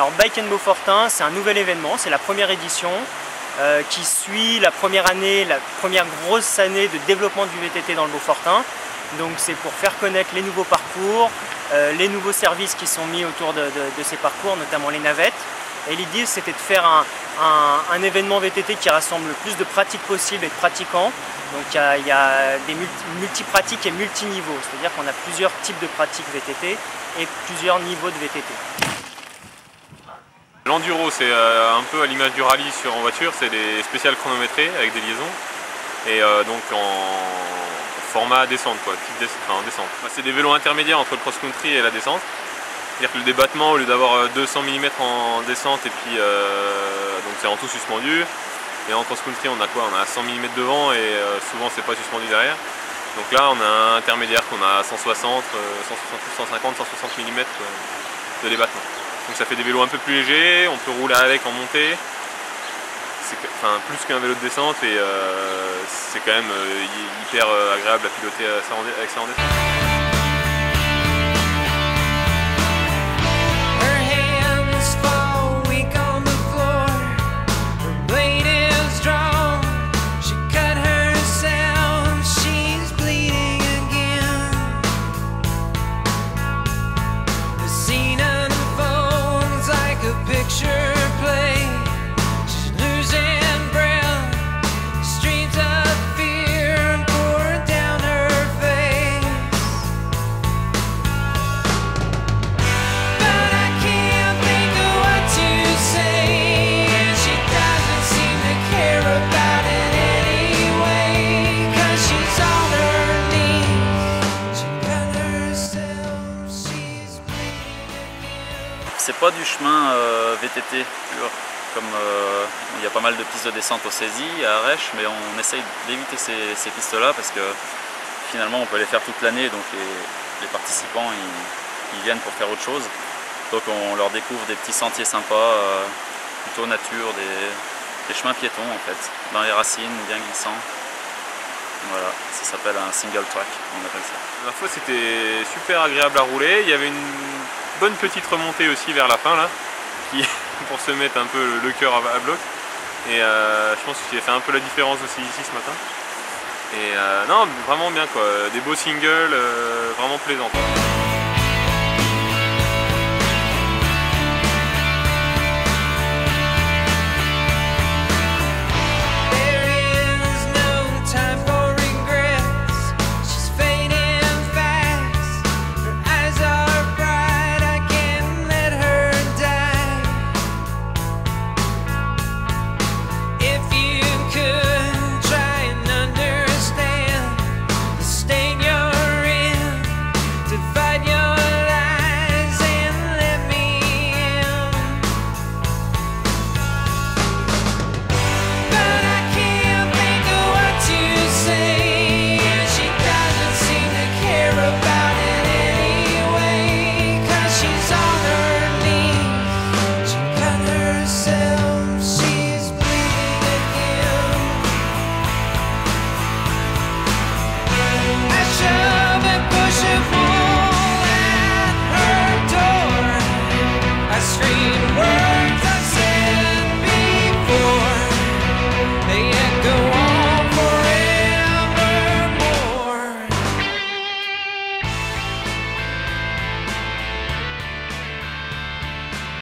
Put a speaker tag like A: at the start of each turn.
A: Alors Bike & Beaufortain, c'est un nouvel événement, c'est la première édition qui suit la première année, la première grosse année de développement du VTT dans le Beaufortain. Donc c'est pour faire connaître les nouveaux parcours, les nouveaux services qui sont mis autour de ces parcours, notamment les navettes. Et l'idée c'était de faire un événement VTT qui rassemble le plus de pratiques possibles et de pratiquants. Donc il y a des multi-pratiques et multi-niveaux, c'est-à-dire qu'on a plusieurs types de pratiques VTT et plusieurs niveaux de VTT.
B: L'enduro, c'est un peu à l'image du rallye en voiture, c'est des spéciales chronométrées avec des liaisons et donc en format descente, quoi, en descente. C'est des vélos intermédiaires entre le cross-country et la descente. C'est-à-dire que le débattement, au lieu d'avoir 200 mm en descente et puis donc c'est en tout suspendu, et en cross-country on a quoi? On a 100 mm devant et souvent c'est pas suspendu derrière. Donc là on a un intermédiaire qu'on a 160, 150, 160 mm de débattement. Donc ça fait des vélos un peu plus légers, on peut rouler avec en montée. C'est plus qu'un vélo de descente et c'est quand même hyper agréable à piloter avec ça en descente.
C: C'est pas du chemin VTT pur, comme il y a pas mal de pistes de descente au Cési, à Arèche, mais on essaye d'éviter ces pistes-là parce que finalement on peut les faire toute l'année, donc les participants ils viennent pour faire autre chose. Donc on leur découvre des petits sentiers sympas, plutôt nature, des chemins piétons en fait, dans les racines, bien glissants. Voilà, ça s'appelle un single track, on appelle ça.
B: La fois c'était super agréable à rouler, il y avait une bonne petite remontée aussi vers la fin là, pour se mettre un peu le cœur à bloc. Et je pense qu'il a fait un peu la différence aussi ici ce matin. Et non, vraiment bien quoi, des beaux singles, vraiment plaisants quoi.